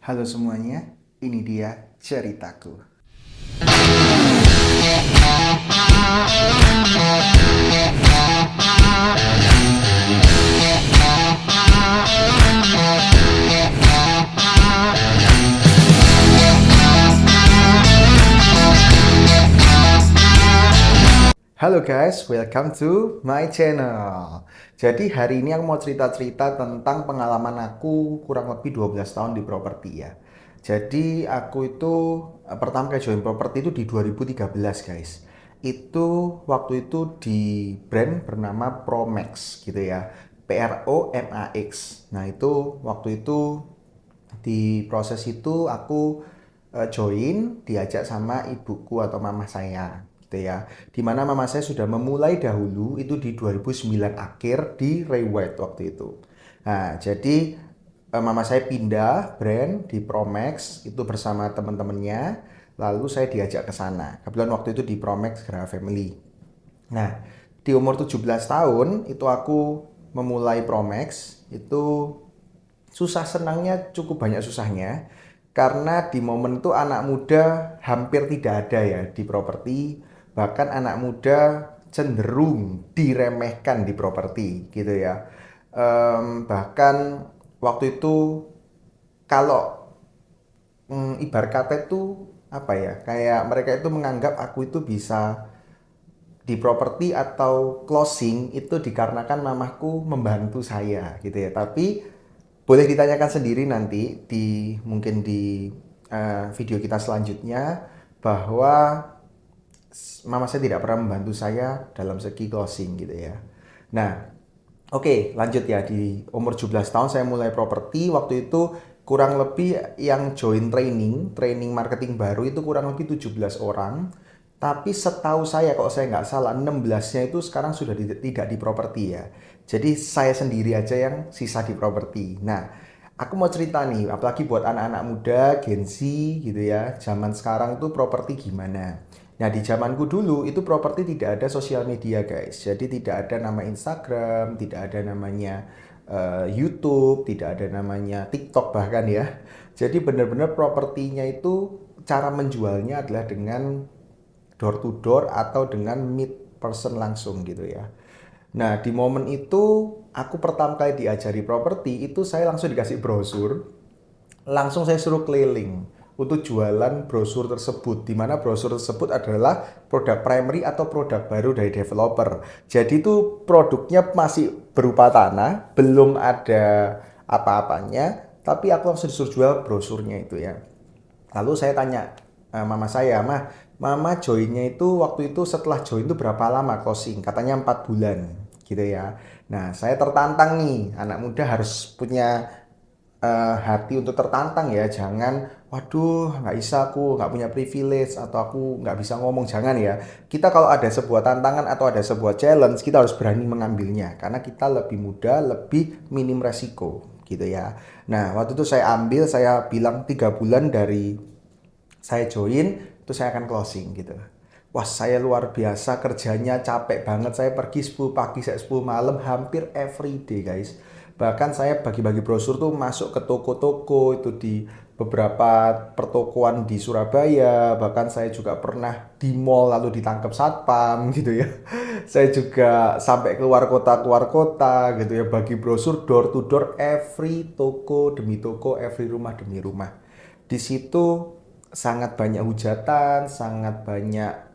Halo semuanya, ini dia ceritaku. Halo guys, welcome to my channel. Jadi hari ini aku mau cerita-cerita tentang pengalaman aku kurang lebih 12 tahun di properti ya. Jadi aku itu pertama kali join properti itu di 2013 guys. Itu waktu itu di brand bernama Promax gitu ya. PROMAX. Nah itu waktu itu di proses itu aku join diajak sama ibuku atau mama saya gitu ya. Dimana mama saya sudah memulai dahulu itu di 2009 akhir di Raywhite waktu itu. Nah, jadi mama saya pindah brand di Promax itu bersama teman-temannya. Lalu saya diajak ke sana. Kebetulan waktu itu di Promax Graha Family. Nah, di umur 17 tahun itu aku memulai Promax itu susah senangnya cukup banyak susahnya karena di momen itu anak muda hampir tidak ada ya di properti, bahkan anak muda cenderung diremehkan di properti gitu ya. Bahkan waktu itu kalau ibarat kata itu apa ya, kayak mereka itu menganggap aku itu bisa di properti atau closing itu dikarenakan mamaku membantu saya gitu ya. Tapi boleh ditanyakan sendiri nanti di mungkin di video kita selanjutnya bahwa mama saya tidak pernah membantu saya dalam segi closing gitu ya. Nah, oke, lanjut ya. Di umur 17 tahun saya mulai properti. Waktu itu kurang lebih yang join training marketing baru itu kurang lebih 17 orang. Tapi setahu saya, kalau saya nggak salah, 16-nya itu sekarang sudah tidak di properti ya. Jadi saya sendiri aja yang sisa di properti. Nah, aku mau cerita nih, apalagi buat anak-anak muda, Gen Z gitu ya. Zaman sekarang tuh properti gimana? Nah, di zamanku dulu itu properti tidak ada sosial media, guys. Jadi tidak ada nama Instagram, tidak ada namanya YouTube, tidak ada namanya TikTok bahkan ya. Jadi benar-benar propertinya itu cara menjualnya adalah dengan door to door atau dengan meet person langsung gitu ya. Nah, di momen itu aku pertama kali diajari properti itu saya langsung dikasih brosur, langsung saya suruh keliling untuk jualan brosur tersebut, di mana brosur tersebut adalah produk primary atau produk baru dari developer. Jadi itu produknya masih berupa tanah, belum ada apa-apanya, tapi aku langsung disuruh jual brosurnya itu ya. Lalu saya tanya mama saya, mama joinnya itu waktu itu setelah join itu berapa lama closing? Katanya 4 bulan gitu ya. Nah, saya tertantang nih, anak muda harus punya hati untuk tertantang ya. Jangan, waduh nggak bisa, aku nggak punya privilege atau aku nggak bisa ngomong, jangan ya. Kita kalau ada sebuah tantangan atau ada sebuah challenge, kita harus berani mengambilnya karena kita lebih muda, lebih minim resiko gitu ya. Nah, waktu itu saya ambil, saya bilang 3 bulan dari saya join itu saya akan closing gitu. Wah, saya luar biasa kerjanya, capek banget. Saya pergi 10 pagi sampai 10 malam hampir every day guys. Bahkan saya bagi-bagi brosur tuh masuk ke toko-toko itu di beberapa pertokoan di Surabaya. Bahkan saya juga pernah di mall lalu ditangkap satpam gitu ya. Saya juga sampai keluar kota gitu ya, bagi brosur door to door every toko demi toko, every rumah demi rumah. Di situ sangat banyak hujatan, sangat banyak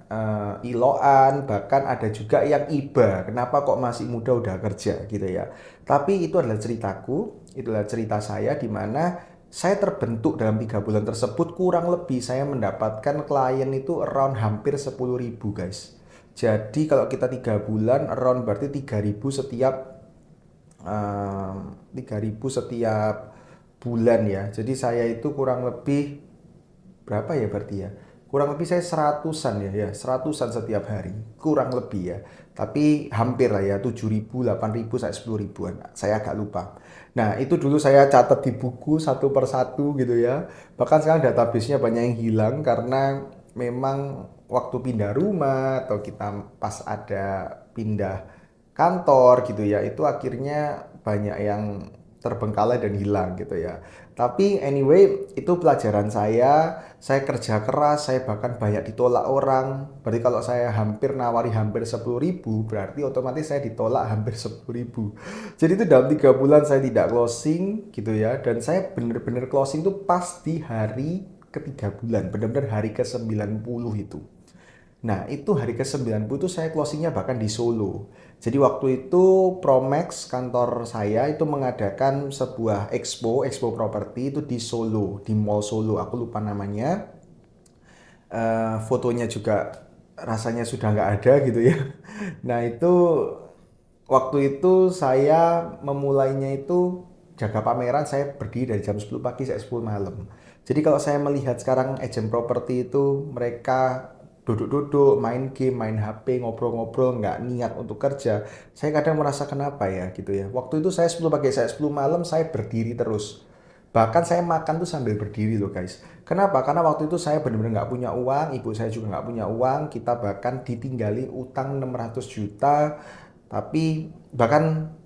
iloan, bahkan ada juga yang iba. Kenapa kok masih muda udah kerja gitu ya. Tapi itu adalah ceritaku, itulah cerita saya di mana saya terbentuk dalam 3 bulan tersebut. Kurang lebih saya mendapatkan klien itu around hampir 10.000 guys. Jadi kalau kita 3 bulan around berarti 3.000 setiap 3.000 setiap bulan ya. Jadi saya itu kurang lebih berapa ya berarti ya? Kurang lebih saya seratusan ya, seratusan setiap hari. Kurang lebih ya. Tapi hampir lah ya, 7.000, 8.000, sampai 10 ribuan. Saya agak lupa. Nah, itu dulu saya catat di buku satu per satu gitu ya. Bahkan sekarang database-nya banyak yang hilang karena memang waktu pindah rumah atau kita pas ada pindah kantor gitu ya, itu akhirnya banyak yang terbengkalai dan hilang gitu ya. Tapi anyway, itu pelajaran saya kerja keras, saya bahkan banyak ditolak orang. Berarti kalau saya hampir nawari hampir 10.000, berarti otomatis saya ditolak hampir 10.000. Jadi itu dalam 3 bulan saya tidak closing gitu ya. Dan saya bener-bener closing tuh pas di hari ketiga bulan, bener-bener hari ke-90 itu. Nah, itu hari ke-90 itu saya closingnya bahkan di Solo. Jadi waktu itu Promax kantor saya itu mengadakan sebuah expo properti itu di Solo, di Mall Solo. Aku lupa namanya. Fotonya juga rasanya sudah nggak ada gitu ya. Nah, itu waktu itu saya memulainya itu jaga pameran saya berdiri dari jam 10 pagi sampai 10 malam. Jadi kalau saya melihat sekarang agent properti itu mereka duduk-duduk, main game, main HP, ngobrol-ngobrol, nggak niat untuk kerja. Saya kadang merasa kenapa ya gitu ya. Waktu itu saya 10 pagi sampai 10 malam saya berdiri terus. Bahkan saya makan tuh sambil berdiri loh guys. Kenapa? Karena waktu itu saya benar-benar nggak punya uang, ibu saya juga nggak punya uang, kita bahkan ditinggali utang 600 juta, tapi bahkan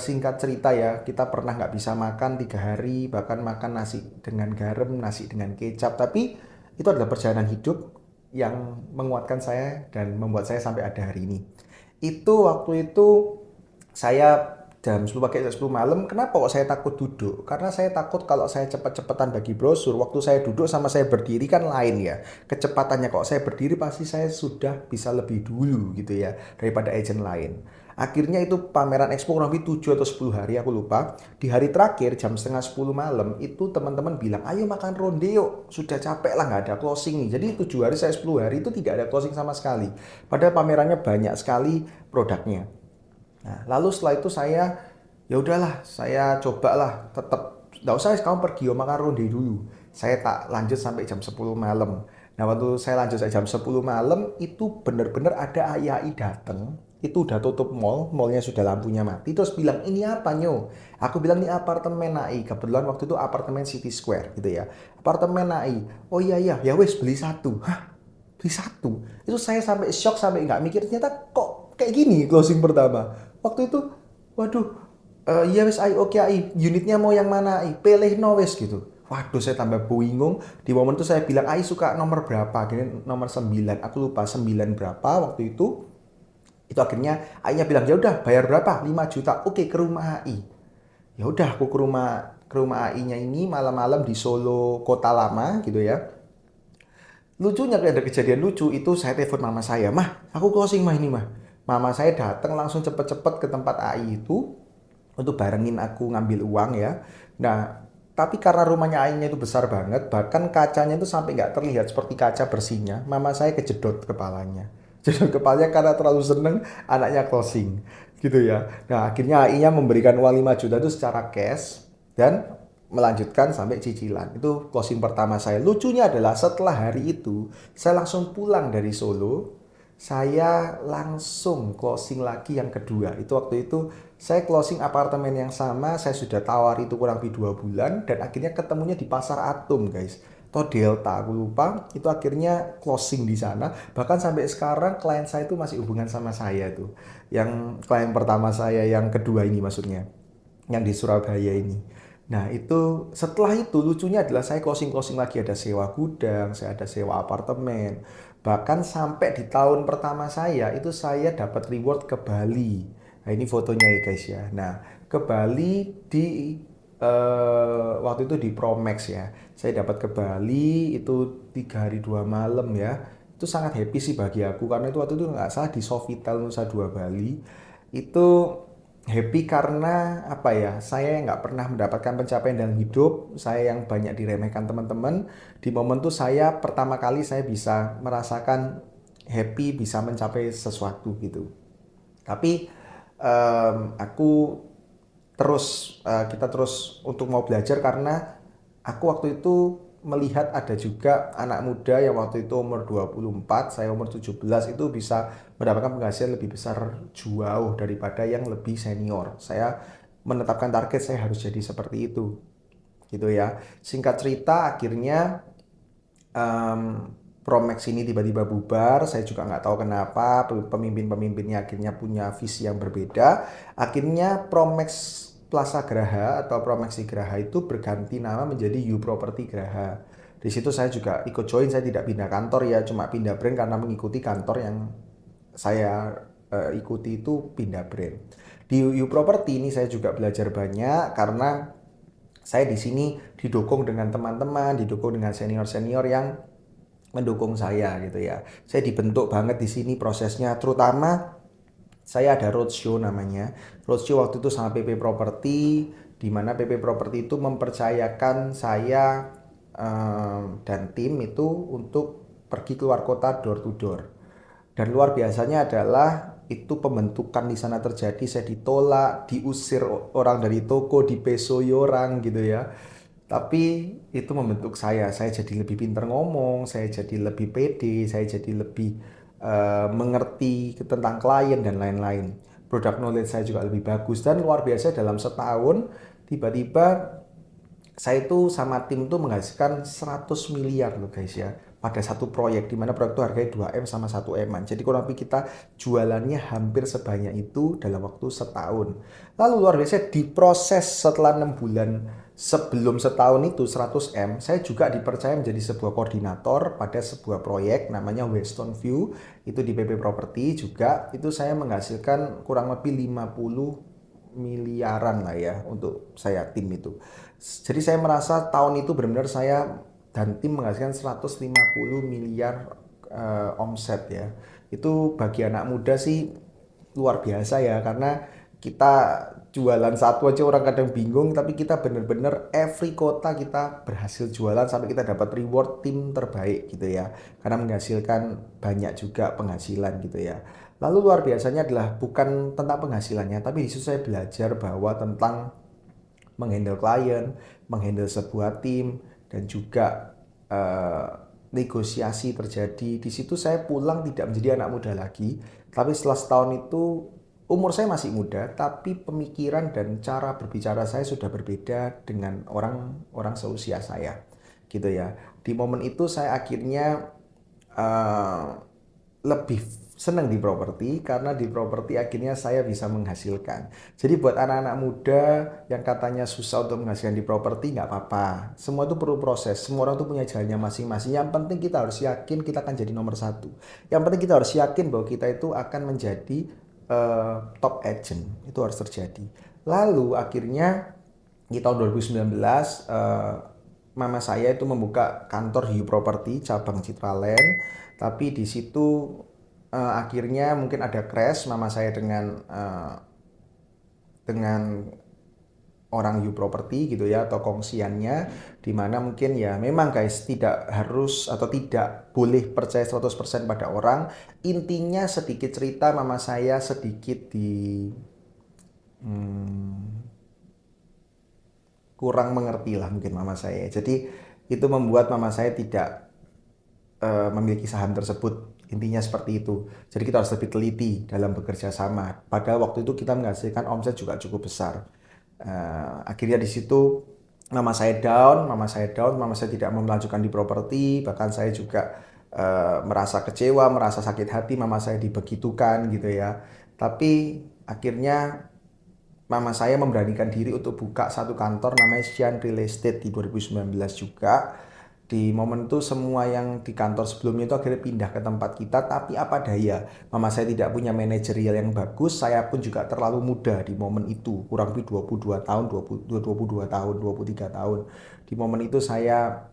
singkat cerita ya, kita pernah nggak bisa makan 3 hari, bahkan makan nasi dengan garam, nasi dengan kecap. Tapi itu adalah perjalanan hidup yang menguatkan saya dan membuat saya sampai ada hari ini. Itu waktu itu saya jam 10 pagi sampai 10 malam. Kenapa kok saya takut duduk? Karena saya takut kalau saya cepet-cepetan bagi brosur, waktu saya duduk sama saya berdiri kan lain ya. Kecepatannya kok saya berdiri pasti saya sudah bisa lebih dulu gitu ya daripada agent lain. Akhirnya itu pameran expo kurang lebih 7 atau 10 hari aku lupa. Di hari terakhir jam setengah 10 malam itu teman-teman bilang ayo makan ronde yuk. Sudah capek lah nggak ada closing nih. Jadi 7 hari saya 10 hari itu tidak ada closing sama sekali. Padahal pamerannya banyak sekali produknya. Nah, lalu setelah itu saya ya udahlah, saya cobalah tetap nggak usah kamu pergi makan ronde dulu. Saya tak lanjut sampai jam 10 malam. Nah, waktu saya lanjut sampai jam 10 malam itu benar-benar ada AI datang. Itu udah tutup mall, mallnya sudah lampunya mati. Terus bilang, ini apa nyo? Aku bilang, ini apartemen AI. Kebetulan waktu itu apartemen City Square gitu ya. Apartemen AI. Oh iya iya, ya wes beli satu. Hah? Beli satu? Itu saya sampai shock, sampai nggak mikir. Ternyata kok kayak gini closing pertama. Waktu itu, waduh, iya wes ai oke ai, unitnya mau yang mana ai, pilih no wes gitu. Waduh saya tambah bingung, di momen itu saya bilang ai suka nomor berapa, gini nomor 9, aku lupa 9 berapa waktu itu. Itu akhirnya ai-nya bilang ya udah bayar berapa, 5 juta, oke ke rumah ai. Ya udah aku ke rumah ai-nya ini malam-malam di Solo Kota Lama gitu ya. Lucunya kayak ada kejadian lucu itu saya telepon mama saya, mah aku closing mah ini mah. Mama saya datang langsung cepet-cepet ke tempat AI itu untuk barengin aku ngambil uang ya. Nah, tapi karena rumahnya AI-nya itu besar banget, bahkan kacanya itu sampai nggak terlihat seperti kaca bersihnya, mama saya kejedot kepalanya. Jedot kepalanya karena terlalu seneng anaknya closing gitu ya. Nah, akhirnya AI-nya memberikan uang 5 juta itu secara cash dan melanjutkan sampai cicilan. Itu closing pertama saya. Lucunya adalah setelah hari itu, saya langsung pulang dari Solo. Saya langsung closing lagi yang kedua. Itu waktu itu saya closing apartemen yang sama, saya sudah tawar itu kurang lebih 2 bulan dan akhirnya ketemunya di Pasar Atom, guys. Atau Delta, aku lupa. Itu akhirnya closing di sana. Bahkan sampai sekarang klien saya itu masih hubungan sama saya tuh. Yang klien pertama saya yang kedua ini maksudnya. Yang di Surabaya ini. Nah itu setelah itu lucunya adalah saya closing-closing lagi ada sewa gudang, saya ada sewa apartemen. Bahkan sampai di tahun pertama saya itu saya dapat reward ke Bali. Nah ini fotonya ya guys ya. Nah ke Bali di waktu itu di Promax ya. Saya dapat ke Bali itu 3 hari 2 malam ya. Itu sangat happy sih bagi aku karena itu waktu itu nggak salah di Sofitel Nusa Dua Bali. Itu happy karena apa ya, saya yang nggak pernah mendapatkan pencapaian dalam hidup, saya yang banyak diremehkan teman-teman. Di momen itu saya pertama kali saya bisa merasakan happy bisa mencapai sesuatu gitu. Tapi aku kita terus untuk mau belajar karena aku waktu itu melihat ada juga anak muda yang waktu itu umur 24, saya umur 17 itu bisa mendapatkan penghasilan lebih besar jauh daripada yang lebih senior. Saya menetapkan target saya harus jadi seperti itu. Gitu ya. Singkat cerita akhirnya Promax ini tiba-tiba bubar, saya juga nggak tahu kenapa, pemimpin-pemimpinnya akhirnya punya visi yang berbeda. Akhirnya Promax Plaza Graha atau Promaxi Graha itu berganti nama menjadi You Property Graha. Di situ saya juga ikut join, saya tidak pindah kantor ya, cuma pindah brand karena mengikuti kantor yang saya ikuti itu pindah brand. Di You Property ini saya juga belajar banyak karena saya di sini didukung dengan teman-teman, didukung dengan senior-senior yang mendukung saya gitu ya. Saya dibentuk banget di sini prosesnya, terutama saya ada roadshow namanya. Roadshow waktu itu sama PP Property, di mana PP Property itu mempercayakan saya dan tim itu untuk pergi keluar kota door to door. Dan luar biasanya adalah itu pembentukan di sana terjadi, saya ditolak, diusir orang dari toko, dipesoi orang gitu ya. Tapi itu membentuk saya jadi lebih pintar ngomong, saya jadi lebih pede, saya jadi lebih mengerti tentang klien dan lain-lain. Product knowledge saya juga lebih bagus dan luar biasa dalam setahun tiba-tiba saya itu sama tim tuh menghasilkan 100 miliar loh guys ya pada satu proyek di mana proyek itu harganya 2M sama 1M-an. Jadi kurang lebih kita jualannya hampir sebanyak itu dalam waktu setahun. Lalu luar biasa diproses setelah 6 bulan sebelum setahun itu 100M, saya juga dipercaya menjadi sebuah koordinator pada sebuah proyek namanya Weston View itu di PP Property juga. Itu saya menghasilkan kurang lebih 50 miliaran lah ya untuk saya tim itu. Jadi saya merasa tahun itu benar-benar saya dan tim menghasilkan 150 miliar omset ya. Itu bagi anak muda sih luar biasa ya karena kita jualan satu aja orang kadang bingung tapi kita bener-bener every kota kita berhasil jualan sampai kita dapat reward tim terbaik gitu ya karena menghasilkan banyak juga penghasilan gitu ya. Lalu luar biasanya adalah bukan tentang penghasilannya tapi disitu saya belajar bahwa tentang menghandle klien, menghandle sebuah tim dan juga negosiasi terjadi. Di situ saya pulang tidak menjadi anak muda lagi, tapi setelah setahun itu umur saya masih muda, tapi pemikiran dan cara berbicara saya sudah berbeda dengan orang-orang seusia saya, gitu ya. Di momen itu saya akhirnya eh, lebih senang di properti karena di properti akhirnya saya bisa menghasilkan. Jadi buat anak-anak muda yang katanya susah untuk menghasilkan di properti nggak apa-apa. Semua itu perlu proses. Semua orang tuh punya jalannya masing-masing. Yang penting kita harus yakin kita akan jadi nomor satu. Yang penting kita harus yakin bahwa kita itu akan menjadi top agent. Itu harus terjadi. Lalu akhirnya di tahun 2019 mama saya itu membuka kantor Hiu Property cabang Citraland, tapi di situ akhirnya mungkin ada crash mama saya dengan orang You Property gitu ya atau kongsiannya di mana mungkin ya memang guys tidak harus atau tidak boleh percaya 100% pada orang. Intinya sedikit cerita mama saya sedikit hmm, kurang mengerti lah mungkin mama saya. Jadi itu membuat mama saya tidak memiliki saham tersebut. Intinya seperti itu. Jadi kita harus lebih teliti dalam bekerja sama. Padahal waktu itu kita menghasilkan omset juga cukup besar. Akhirnya di situ mama saya down, mama saya tidak mau melanjutkan di properti, bahkan saya juga merasa kecewa, merasa sakit hati, mama saya dibegitukan gitu ya. Tapi akhirnya mama saya memberanikan diri untuk buka satu kantor namanya Sian Real Estate di 2019 juga. Di momen itu semua yang di kantor sebelumnya itu akhirnya pindah ke tempat kita, tapi apa daya, mama saya tidak punya manajerial yang bagus, saya pun juga terlalu muda di momen itu, kurang lebih 22 tahun, 22 tahun, 23 tahun. Di momen itu saya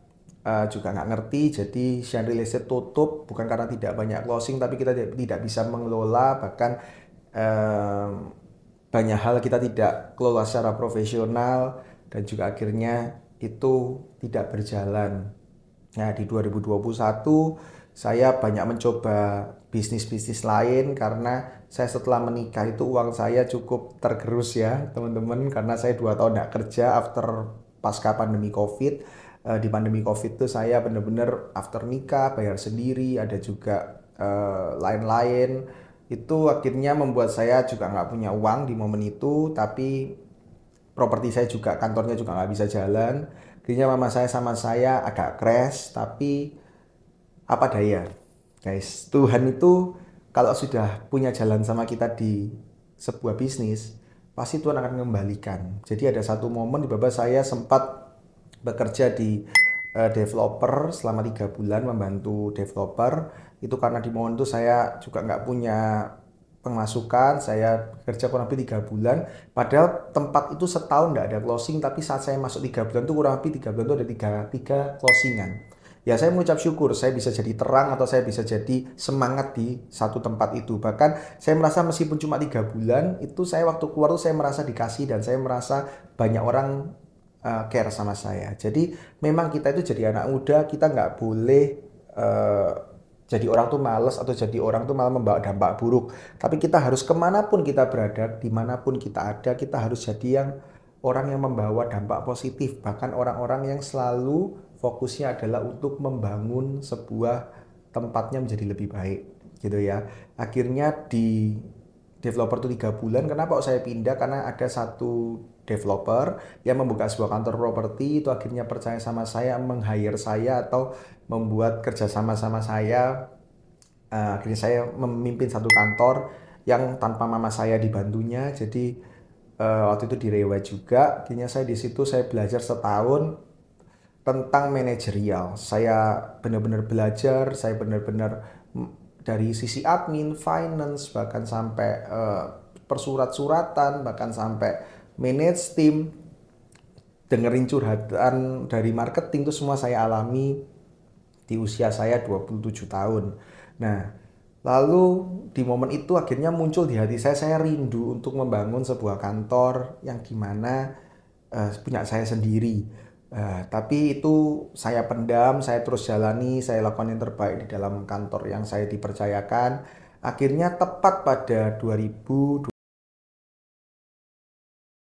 juga nggak ngerti, jadi Sian Real Estate tutup, bukan karena tidak banyak closing, tapi kita tidak bisa mengelola, bahkan eh, banyak hal kita tidak kelola secara profesional dan juga akhirnya itu tidak berjalan. Nah, di 2021 saya banyak mencoba bisnis-bisnis lain karena saya setelah menikah itu uang saya cukup tergerus ya teman-teman karena saya 2 tahun nggak kerja after pasca pandemi COVID. Di pandemi COVID itu saya benar-benar after nikah bayar sendiri ada juga lain-lain itu akhirnya membuat saya juga nggak punya uang di momen itu tapi properti saya juga kantornya juga nggak bisa jalan akhirnya mama saya sama saya agak crash tapi apa daya guys Tuhan itu kalau sudah punya jalan sama kita di sebuah bisnis pasti Tuhan akan mengembalikan. Jadi ada satu momen di mana saya sempat bekerja di developer selama 3 bulan membantu developer. Itu karena di momen itu saya juga nggak punya pemasukan, saya kerja kurang lebih 3 bulan. Padahal tempat itu setahun nggak ada closing, tapi saat saya masuk 3 bulan itu kurang lebih 3 bulan itu ada tiga closingan. Ya saya mengucap syukur saya bisa jadi terang atau saya bisa jadi semangat di satu tempat itu. Bahkan saya merasa meskipun cuma 3 bulan itu saya waktu keluar tuh saya merasa dikasih dan saya merasa banyak orang care sama saya. Jadi memang kita itu jadi anak muda kita nggak boleh uh, jadi orang tuh males atau jadi orang tuh malah membawa dampak buruk. Tapi kita harus kemanapun kita berada, dimanapun kita ada, kita harus jadi yang orang yang membawa dampak positif. Bahkan orang-orang yang selalu fokusnya adalah untuk membangun sebuah tempatnya menjadi lebih baik, gitu ya. Akhirnya di developer tuh 3 bulan. Kenapa kok saya pindah? Karena ada satu developer yang membuka sebuah kantor properti itu akhirnya percaya sama saya, meng-hire saya atau membuat kerjasama sama saya. Akhirnya saya memimpin satu kantor yang tanpa mama saya dibantunya. Jadi waktu itu di Rewa juga. Akhirnya saya di situ saya belajar setahun tentang manajerial. Saya benar-benar belajar, saya benar-benar dari sisi admin, finance, bahkan sampai persurat-suratan, bahkan sampai manage tim, dengerin curhatan dari marketing itu semua saya alami di usia saya 27 tahun. Nah, lalu di momen itu akhirnya muncul di hati saya rindu untuk membangun sebuah kantor yang dimana punya saya sendiri. Tapi itu saya pendam, saya terus jalani, saya lakukan yang terbaik di dalam kantor yang saya dipercayakan. Akhirnya tepat pada 2000